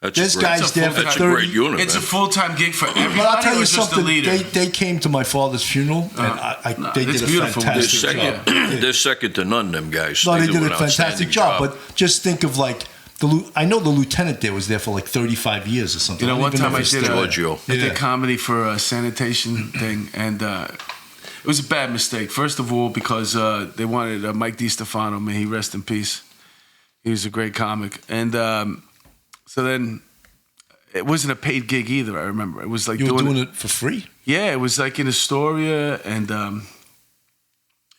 That's There's a great, guys there for that's a 30 great unit, It's a man. full-time gig for everybody. But I'll tell or you just the something. leader? They came to my father's funeral, and they it's did a beautiful. They're fantastic second, job. they're second to none, them guys. No, they do did an a fantastic outstanding job. But just think of like I know the lieutenant there was there for like 35 years or something. You know, I don't one even time if I he's did still Giorgio. there. I did comedy for a sanitation thing, and it was a bad mistake. First of all, because they wanted Mike DiStefano, may he rest in peace. He was a great comic, and so then it wasn't a paid gig either. I remember it was like You were doing it for free? Yeah, it was like in Astoria, and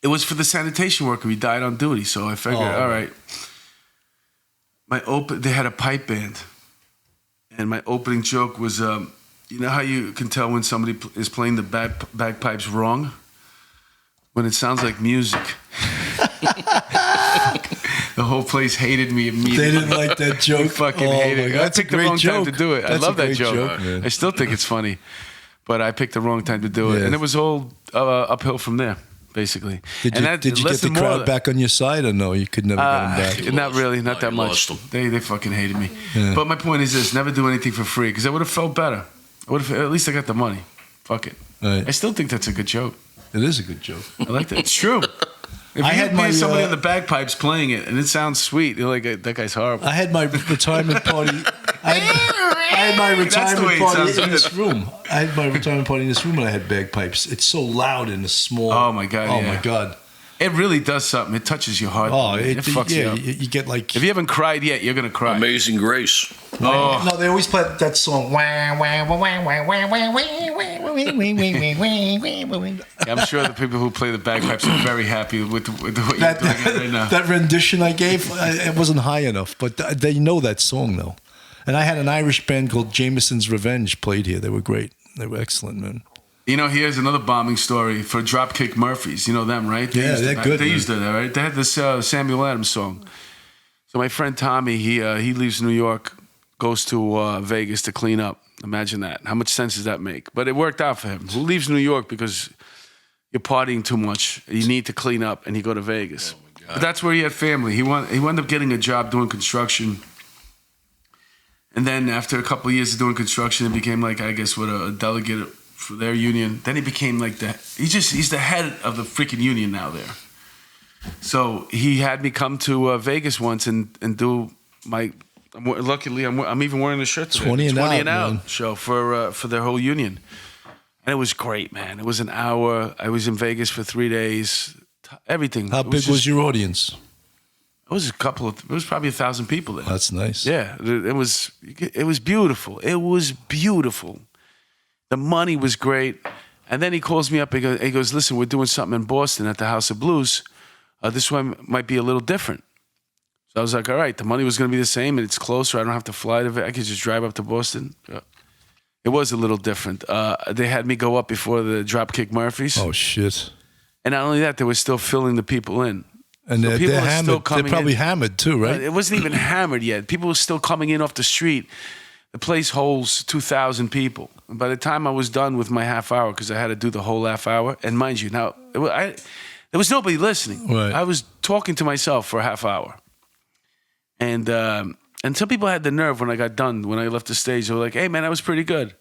it was for the sanitation worker. He died on duty, so I figured, all right. They had a pipe band, and my opening joke was, you know how you can tell when somebody is playing the bagpipes wrong? When it sounds like music. The whole place hated me immediately. They didn't like that joke. They fucking hated it. I That's a picked the great wrong time to joke. do it. I That's love a that great joke. man. I still think it's funny, but I picked the wrong time to do it, Yeah. and it was all uphill from there, basically. Did And you, did you get the crowd back on your side, or no? You could never get them back. Not really, not No, that you much. lost 'em. They fucking hated me. Yeah. But my point is this: never do anything for free, because I would have felt better. At least I got the money. Fuck it. Right. I still think that's a good joke. It is a good joke. I like that. It's true. If I you had had my, somebody on the bagpipes playing it, and it sounds sweet, you're like, that guy's horrible. I had my retirement party. I had my That's the way retirement it party sounds. in this room. I had my retirement party in this room, and I had bagpipes. It's so loud in a small. Oh, my God, Oh yeah. my God. It really does something. It touches your heart. Oh, it fucks you yeah. up. You get like. If you haven't cried yet, you're gonna cry. Amazing Grace. Oh, No, they always play that song. I'm sure the people who play the bagpipes are very happy with what you're That, doing right now. that rendition I gave, it wasn't high enough, but they know that song though. And I had an Irish band called Jameson's Revenge played here. They were great. They were excellent, man. You know, here's another bombing story for Dropkick Murphys. You know them, right? Yeah, they're good, They man. used it, right? They had this Samuel Adams song. So my friend Tommy, he leaves New York, goes to Vegas to clean up. Imagine that. How much sense does that make? But it worked out for him. Who leaves New York because you're partying too much, you need to clean up, and he go to Vegas. But that's where he had family. He wound up getting a job doing construction. And then after a couple of years of doing construction, it became like, I guess, what a delegate for their union. Then he became like he's the head of the freaking union now there. So he had me come to Vegas once and do luckily I'm even wearing the shirt today. 20 and out, man. show for their whole union. And it was great, man. It was an hour. I was in Vegas for 3 days. Everything. How big was your audience? It was it was probably 1,000 people there. That's nice. Yeah, it was beautiful. It was beautiful. The money was great. And then he calls me up. He goes, listen, we're doing something in Boston at the House of Blues. This one might be a little different. So I was like, all right, the money was going to be the same, and it's closer. I don't have to fly to Vegas. I could just drive up to Boston. It was a little different. They had me go up before the Dropkick Murphys. Oh, shit. And not only that, they were still filling the people in. And So they're people are still hammered. They're coming probably in. hammered too, right? It wasn't even hammered yet. People were still coming in off the street. The place holds 2,000 people. And by the time I was done with my half hour, because I had to do the whole half hour, and mind you, now there was nobody listening. Right. I was talking to myself for a half hour, and some people had the nerve when I got done. When I left the stage, they were like, "Hey, man, that was pretty good."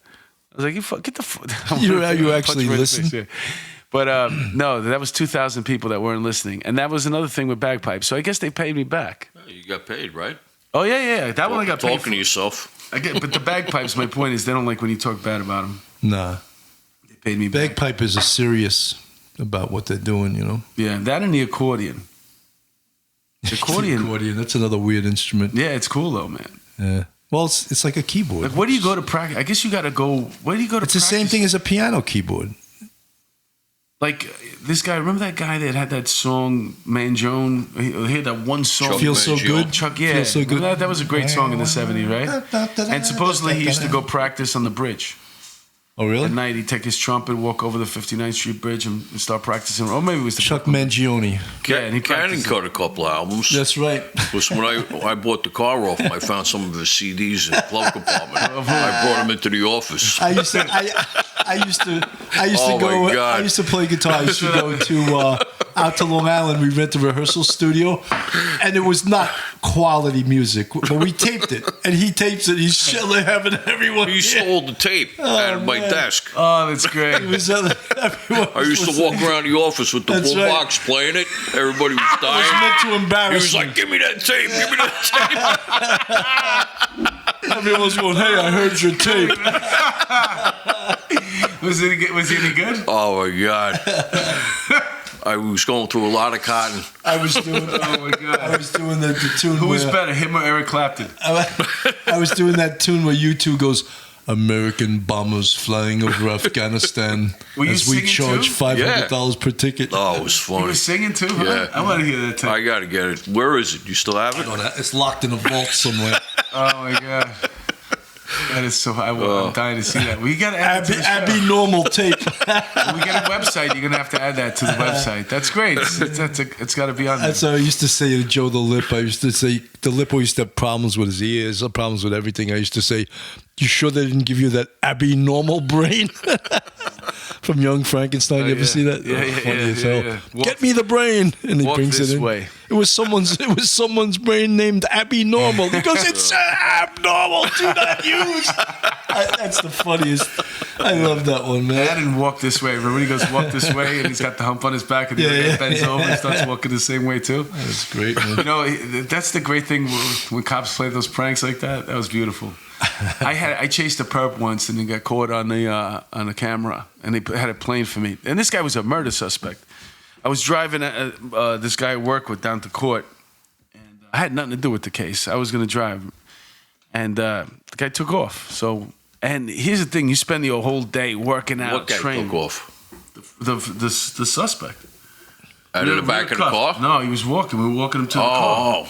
I was like, "Get the fuck." You Punch actually him in the listened? face, yeah. But no, that was 2,000 people that weren't listening, and that was another thing with bagpipes. So I guess they paid me back. You got paid, right? Oh yeah. That one I got paid. Talking to yourself. But the bagpipes, my point is, they don't like when you talk bad about them. Nah. They paid me back. Bagpipers are serious about what they're doing, you know? Yeah, that and the accordion. The accordion. Accordion, that's another weird instrument. Yeah, it's cool though, man. Yeah. Well, it's like a keyboard. Like, where do you go to practice? I guess you got to go. Where do you go to? It's the same thing as a piano keyboard. Like this guy, remember that guy that had that song Mangione? He had that one song. Chuck Feel so Mangione. good. Chuck, yeah. Feel so good. That was a great song in the 70s, right? And supposedly he used to go practice on the bridge. Oh, really? At night, he'd take his trumpet, walk over the 59th Street Bridge and start practicing. Or maybe it was the Chuck Mangione. Yeah, and he Cannon practiced cut a couple albums. That's right. Was when I bought the car off him, I found some of his CDs in the glove compartment. I brought him into the office. I used to Oh, go. my God. I used to play guitar. I used to go to out to Long Island. We rent a rehearsal studio, and it was not quality music, but we taped it, and he tapes it. He's having everyone. He stole the tape out of my desk. Oh, that's great. It was everyone. I used to walk around the office with the That's full right. box playing it. Everybody was It was dying. meant to He embarrass was me. like, "Give me that tape! Give me that tape!" Everyone was going, "Hey, I heard your tape." Was he any good? Oh my God! I was going through a lot of cotton. I was doing. Oh my God. I was doing the tune. Who was where- better, him or Eric Clapton? I was doing that tune where U2 goes, "American bombers flying over Afghanistan Were you as we singing charge too? $500 per ticket." Oh, it was He funny. was singing too, huh? Yeah. I want to hear that tape. I gotta get it. Where is it? You still have it? It's locked in a vault somewhere. Oh my God. That is so. I'm dying to see that. We got to add it to the show. Abby Normal tape. When we get a website, you're gonna have to add that to the website. That's great. It's got to be on there. That's what I used to say to Joe the Lip. I used to say the Lip always used to have problems with his ears, problems with everything. I used to say, "You sure they didn't give you that Abby Normal brain?" From Young Frankenstein. You ever yeah. see that? Yeah, yeah, Funny yeah, as yeah, hell. yeah. Walk- Get me the brain, and he walk brings this it in. way. It was someone's brain named Abby Normal. He goes, "It's abnormal. Do not use." That's the funniest. I love that one, I man. didn't walk this way. Remember, he goes walk this way, and he's got the hump on his back, and he Yeah, bends over and starts walking the same way too. That's great, man. You know, that's the great thing when cops play those pranks like that. That was beautiful. I chased a perp once and he got caught on the camera, and they had it playing for me. And this guy was a murder suspect. I was driving this guy I work with down to court, and I had nothing to do with the case. I was going to drive, and the guy took off. So, and here's the thing: you spend the whole day working out, What guy training. took off? The suspect. Out of the back of the car? No, he was walking. We were walking him to the car. Oh,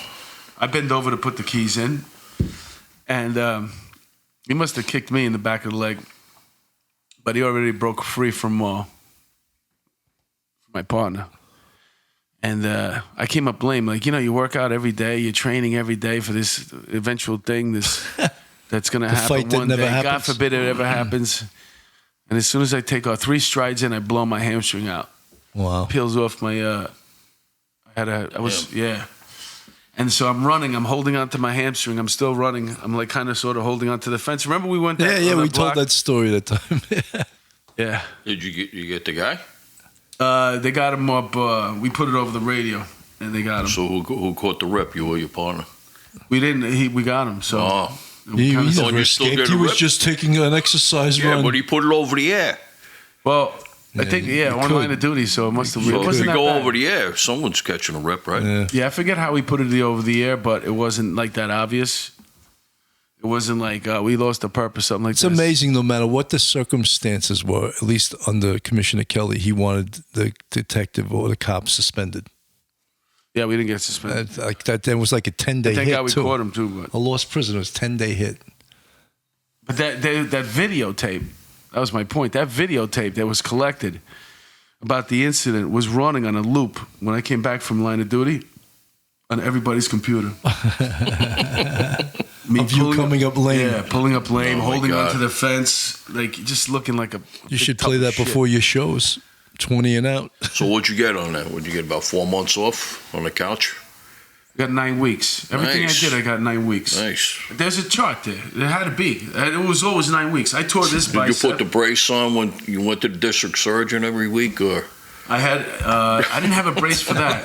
I bend over to put the keys in, and he must have kicked me in the back of the leg, but he already broke free from my partner. And I came up lame, like, you work out every day, you're training every day for this eventual thing, that's gonna happen fight that one never day. God happens. forbid it ever happens. And as soon as I take 3 strides in, I blow my hamstring out. Wow. Peels off my yeah. And so I'm running, I'm holding on to my hamstring, I'm still running, I'm like kind of sort of holding on to the fence. Remember we went Yeah, on we that block? told that story that time. Yeah. did you get the guy? They got him up, we put it over the radio and they got him. So who caught the rip? You or your partner? We didn't, we got him, so. Oh, we He kinda- never you still escaped. get He a was rip? just taking an exercise yeah, run. but he put it over the air. well, I Yeah, think, you on could. line of duty, so it must have, So it if you wasn't that go bad. over the air, someone's catching a rip, right? Yeah. Yeah, I forget how we put it over the air, but it wasn't like that obvious. It wasn't like we lost a perp or something like It's that. amazing, no matter what the circumstances were, at least under Commissioner Kelly, he wanted the detective or the cop suspended. Yeah, we didn't get suspended. That was like a 10-day Thank hit, God we too. caught him too. A lost prisoner's 10-day hit. But that videotape, that was my point. That videotape that was collected about the incident was running on a loop when I came back from line of duty on everybody's computer. Me Of you pulling coming up lame. Yeah, pulling up lame, Oh, my holding God. onto the fence, like just looking like a. You big should tub play of that shit. before your shows. 20 and out. So what'd you get on that? What'd you get, about 4 months off on the couch? I got 9 weeks. Everything Nice. I did, I got 9 weeks. Nice. There's a chart there. It had to be. It was always 9 weeks. I tore this Did you bicep. put the brace on when you went to the district surgeon every week, or? I had. I didn't have a brace for that.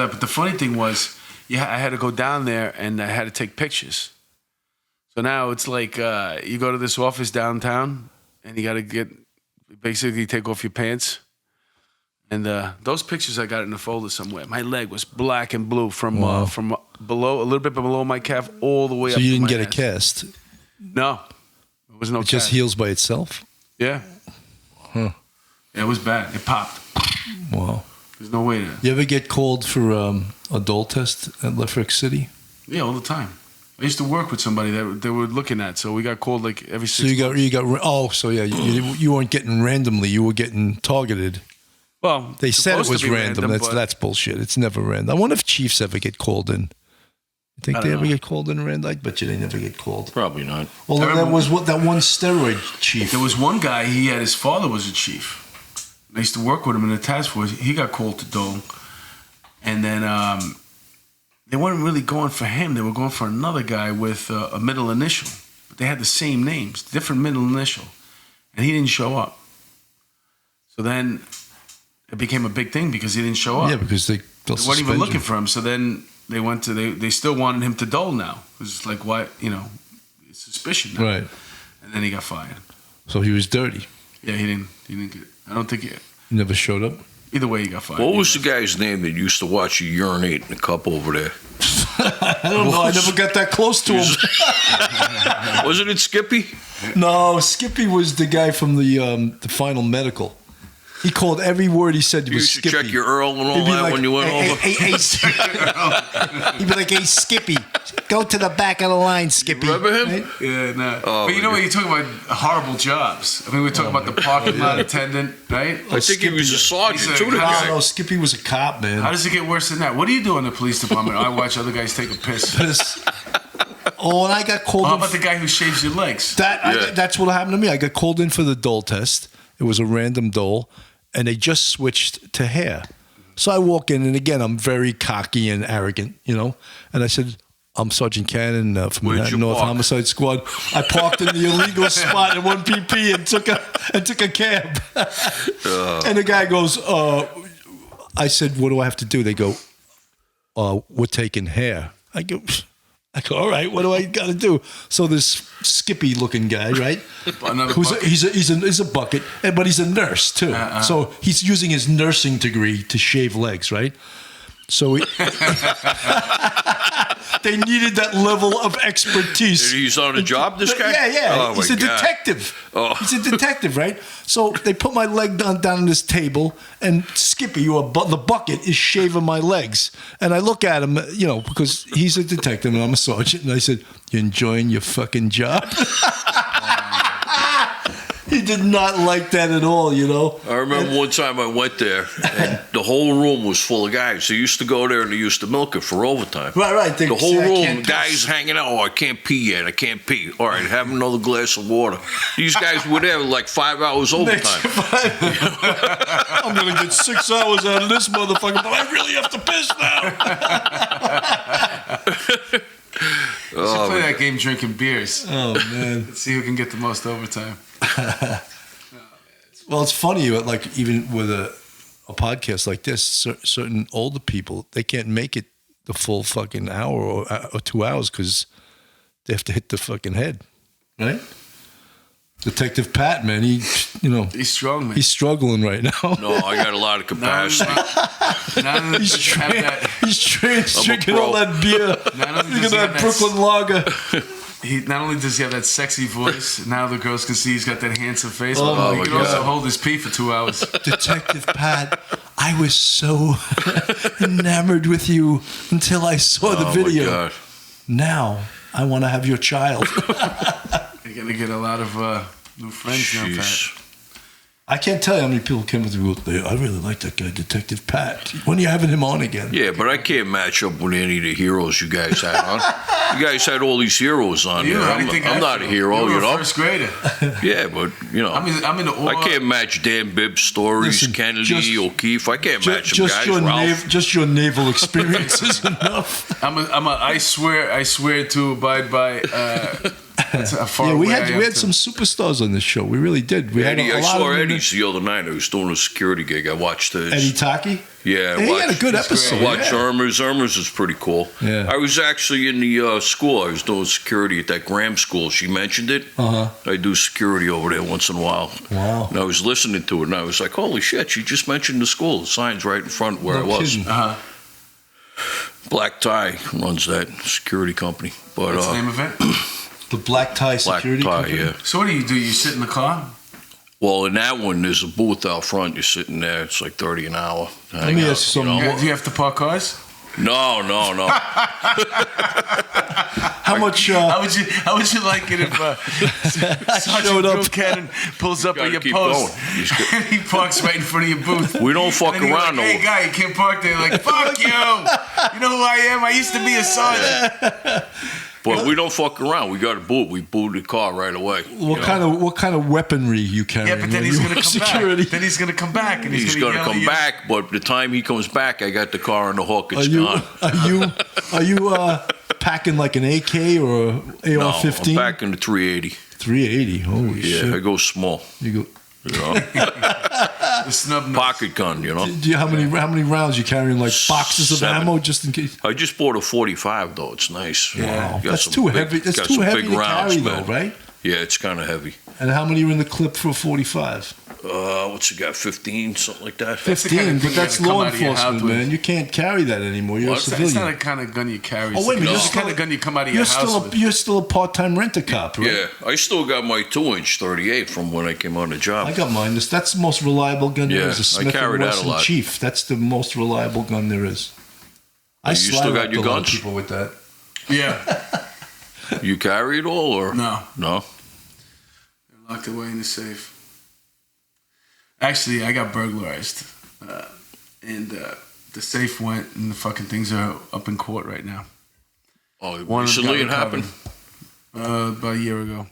But the funny thing was, I had to go down there and I had to take pictures. So now it's like you go to this office downtown and you got to basically take off your pants. And those pictures I got in a folder somewhere. My leg was black and blue from below, a little bit below my calf, all the way up. So you to didn't my get a ass. cast. No, there was no. It just cast. heals by itself. Yeah. Huh. It was bad. It popped. Wow. There's no way to. You ever get called for a dole test at Lefrak City? Yeah, all the time. I used to work with somebody that they were looking at, so we got called like every 6 So you weren't getting randomly, you were getting targeted. Well, They said it was random. but That's bullshit. It's never random. I wonder if chiefs ever get called in. You think I they don't ever know. get called in random? I bet you they never get called. Probably not. Well, I that remember- was that one steroid chief. There was one guy. His father was a chief. I used to work with him in the task force. He got called to dole, and then they weren't really going for him. They were going for another guy with a middle initial. But they had the same names, different middle initial, and he didn't show up. So then it became a big thing because he didn't show up. Yeah, because they weren't even looking for him. So then they went to they still wanted him to dole now. It was like what it's suspicion now. Right. And then he got fired. So he was dirty. Yeah, he didn't get. I don't think He never showed up. either way he got fired. What was the guy's name that used to watch you urinate in the cup over there? I don't know. I never got that close to him. Wasn't it Skippy? No, Skippy was the guy from the final medical. He called every word he said You was used to Skippy. check your Earl and all He'd be that like, when you went hey, over? he'd be like, hey, Skippy, go to the back of the line, Skippy. Remember him? Right? Yeah, no. Oh, But you know my what? You're talking about horrible jobs. I mean, we're talking about the parking lot attendant, right? I think he was a sergeant, He's too, a the cop. guy. No, Skippy was a cop, man. How does it get worse than that? What do you do in the police department? I watch other guys take a piss. Oh, and I got called How in. about the guy who shaves your legs? That's what happened to me. I got called in for the dole test. It was a random dole, and they just switched to hair. So I walk in, and again, I'm very cocky and arrogant, And I said, I'm Sergeant Cannon from Where'd Manhattan you North park? Homicide Squad. I parked in the illegal spot at 1 PP and took a cab. And the guy goes, I said, what do I have to do? They go, we're taking hair. I go, all right, what do I got to do? So this Skippy-looking guy, right? Another Who's bucket? he's a bucket, but he's a nurse too. So he's using his nursing degree to shave legs, right? So they needed that level of expertise. He's on a job, this guy? Yeah. Oh, He's my a God. detective. Oh. He's a detective, right? So they put my leg down on this table, and Skippy, the bucket, is shaving my legs. And I look at him, because he's a detective and I'm a sergeant, and I said, "You enjoying your fucking job?" He did not like that at all, I remember one time I went there, and the whole room was full of guys. They used to go there and they used to milk it for overtime. Right. The whole room, guys hanging out. Oh, I can't pee yet. I can't pee. All right, have another glass of water. These guys were there like 5 hours overtime. I'm going to get 6 hours out of this motherfucker, but I really have to piss now. Let's play that game drinking beers. Oh, man. Let's see who can get the most overtime. Well, it's funny, but like even with a podcast like this, certain older people, they can't make it the full fucking hour or 2 hours because they have to hit the fucking head, right? Detective Pat, man, He's strong, man. he's struggling right now. No, I got a lot of capacity. He's drinking pro. all that beer, Not only drinking does he that have Brooklyn lager. He not only does he have that sexy voice, now the girls can see he's got that handsome face. Oh, he my can God. also hold his pee for 2 hours. Detective Pat, I was so enamored with you until I saw the video. Oh, my God. Now I want to have your child. You're gonna get a lot of new friends now, Pat. Jeez. I can't tell you how many people came with me. I really like that guy, Detective Pat. When are you having him on again? Yeah, but I can't match up with any of the heroes you guys had on. You guys had all these heroes on You there. know, how do you think I'm I not a feel? hero, You were a know? first grader. Yeah, but, I'm in the awe. I can't match Dan Bibb's stories, Listen, Kennedy, just- O'Keefe. I can't match them guys, Ralph. just your naval experience is enough. I swear to abide by. Yeah, we had some superstars on this show. We really did. We Eddie, had I a lot saw of them in Eddie's the other night. I was doing a security gig. I watched his. Eddie Taki. Yeah, And he had a good episode. Watch yeah. Irma's. Irma's is pretty cool. Yeah. I was actually in the school. I was doing security at that Graham school. She mentioned it. Uh-huh. I do security over there once in a while. Wow. And I was listening to it, and I was like, holy shit, she just mentioned the school. The sign's right in front where I No was. kidding. Black Tie runs that security company. But What's the name of it? The Black Tie Black Security Tie, Company. yeah. So what do? You sit in the car? Well, in that one, there's a booth out front. You're sitting there. It's like $30 an hour. Let me ask you something. Do you have to park cars? No. How much? How would you like it if Sergeant Bill Cannon pulls up at your post and he parks right in front of your booth? We don't fuck and around. Like, hey, guy, you can't park there. Like, fuck you. You know who I am? I used to be a sergeant. But we don't fuck around. We got a boot. We booted the car right away. What kind of weaponry you carrying? Yeah, but then he's gonna come back. Then he's gonna come back, and he's gonna come back. But the time he comes back, I got the car on the hook. It's gone. Are you packing like an AK or AR-15? No, I'm packing the 380. 380. Holy shit! Yeah, I go small. You go. You know? The snub nose. Pocket gun, you know. How many rounds you carrying? Like boxes of 7. ammo just in case. I just bought a 45 though. It's nice. Wow, that's too heavy. That's too heavy to carry though, right? Yeah, it's kind of heavy. And how many are in the clip for a 45? What's it got? 15, something like that. 15, but that's law enforcement, man. You can't carry that anymore. You're a civilian. It's not the kind of gun you carry. Oh wait a minute, it's the kind of gun you come out of your house with. You're still a part-time rent-a-cop, right? Yeah, I still got my 2-inch 38 from when I came on the job. I got mine. That's the most reliable gun there is. A Smith & Wesson Chief. That's the most reliable gun there is. I still got your guns? People with that. Yeah. You carry it all, or no? No. They're locked away in the safe. Actually, I got burglarized, and the safe went, and the fucking things are up in court right now. Oh, recently it happened? About a year ago.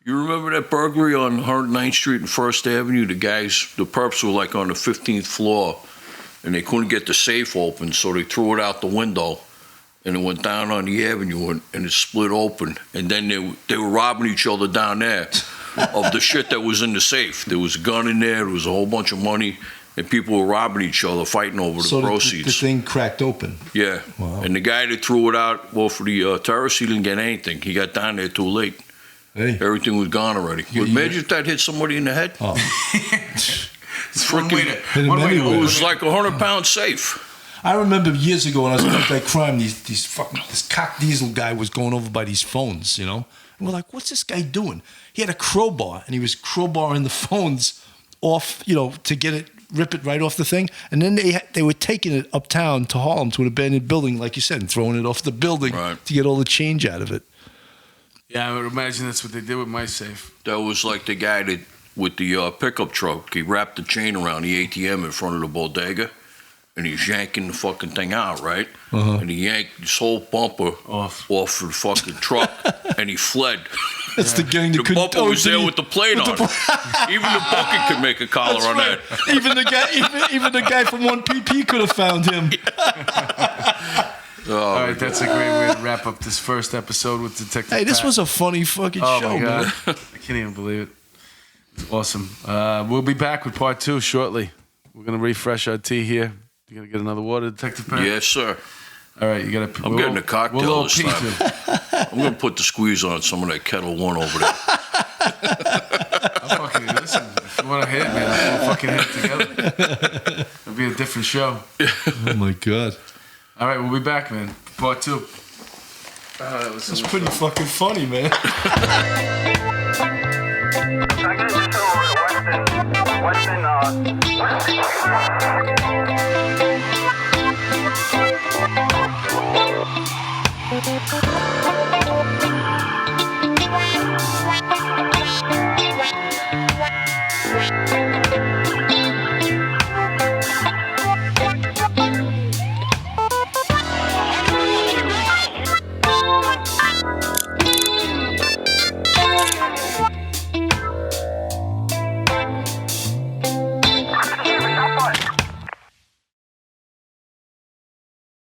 You remember that burglary on 109th Street and First Avenue? The perps were like on the 15th floor, and they couldn't get the safe open, so they threw it out the window, and it went down on the avenue, and it split open, and then they were robbing each other down there. Of the shit that was in the safe. There was a gun in there was a whole bunch of money, and people were robbing each other, fighting over the proceeds. The thing cracked open. Yeah. Wow. And the guy that threw it out, well, for the terrorists, he didn't get anything. He got down there too late. Hey. Everything was gone already. Imagine if that hit somebody in the head. Oh. It's one way to it was like a 100-pound safe. I remember years ago when I was at that crime, this cock diesel guy was going over by these phones, you know? And we're like, what's this guy doing? He had a crowbar, and he was crowbarring the phones off, you know, to rip it right off the thing. And then they were taking it uptown to Harlem to an abandoned building, like you said, and throwing it off the building to get all the change out of it. Yeah, I would imagine that's what they did with my safe. That was like the guy with the pickup truck. He wrapped the chain around the ATM in front of the bodega, and he's yanking the fucking thing out, right? Uh-huh. And he yanked his whole bumper off the fucking truck, and he fled. That's the gang that the bumper was there with the plate on it. Even the bucket could make a collar on that. Even the guy from 1PP could have found him. All right, that's a great way to wrap up this first episode with Detective Pat. Hey, this was a funny fucking show, my God. man. I can't even believe it. It's awesome. We'll be back with part 2 shortly. We're going to refresh our tea here. You going to get another water, Detective Pat? Yes, sir. All right, you got to... I'm getting a cocktail this time. I'm going to put the squeeze on some of that Kettle One over there. I'll fucking listen. If you want to hit it, man, we'll fucking hit it together. It'll be a different show. Oh, my God. All right, we'll be back, man. Part 2. That's pretty fucking funny, man. Western